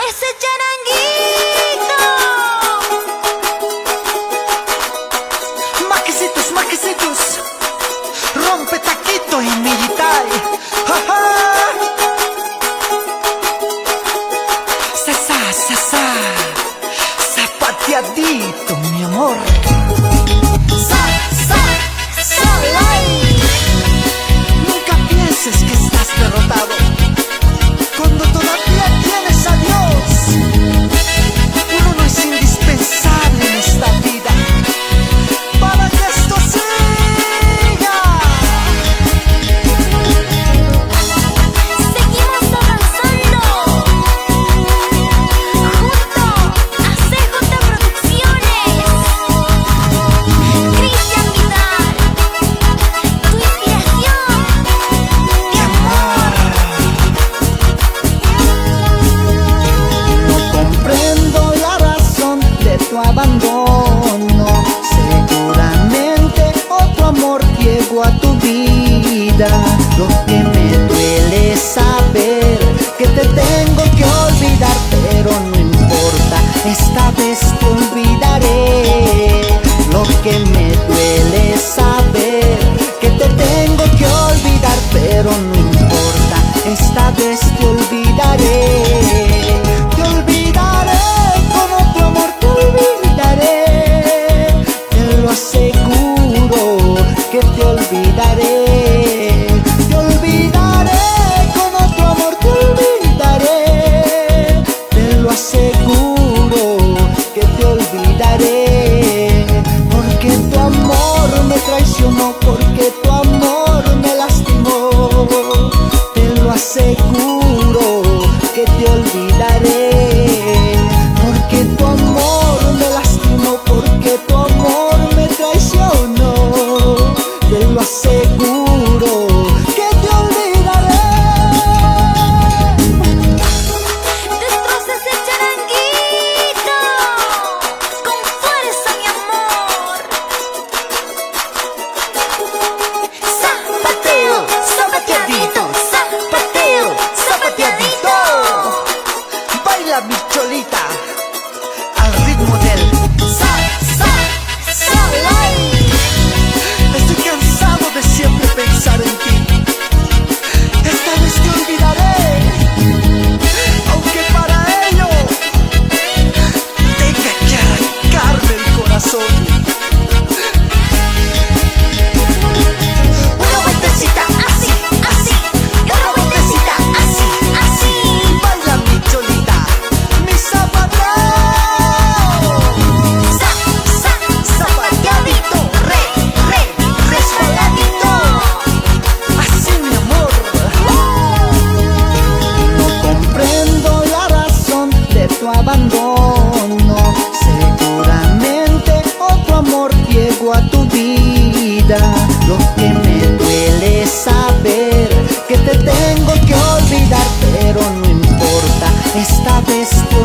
ese charanguito. Maquecitos, maquecitos, rompe taquito y militar. ¡Ja, ja! Sasa, sasa, zapateadito, mi amor. Sa, sa, salay. Nunca pienses que estás derrotado cuando todavía tienes a Dios. Uno no es indispensable en esta vida para que esto siga. Seguimos avanzando junto a CJ Producciones. Cristian Vidal, tu inspiración. Mi amor, no comprendo la razón de tu abandono. Seguramente otro amor llegó a tu vida. Lo que me duele es saber que te tengo que olvidar, pero no importa, esta vez te olvidaré. Lo que me duele es saber que te tengo que olvidar, pero no importa, esta vez te olvidaré. Te olvidaré, con otro amor te olvidaré. Te lo aseguro que te olvidaré. Te olvidaré, con otro amor te olvidaré. Te lo aseguro que te olvidaré. Porque tu amor me traicionó, porque tu amor me lastimó. Te lo aseguro que te olvidaré. Porque tu amor me lastimó, porque tu amor me traicionó. Te lo aseguro que te olvidaré. Destroza ese charanguito con fuerza, mi amor. Zapateo, zapateadito, zapateo, zapateadito. Baila mi cholita al ritmo del sa, sa, salay. Estoy cansado de siempre pensar en ti. Esta vez te olvidaré, aunque para ello tenga que arrancarme el corazón. Una vueltecita así, así, y otra vueltecita así, así. Baila mi cholita, mi zapateo. Sa, sa, zapateadito, resbaladito. Así, mi amor. No comprendo la razón de tu abandono. Seguramente otro amor llegó a tu vida. Lo que me duele es saber que te tengo que olvidar, pero no importa, esta vez te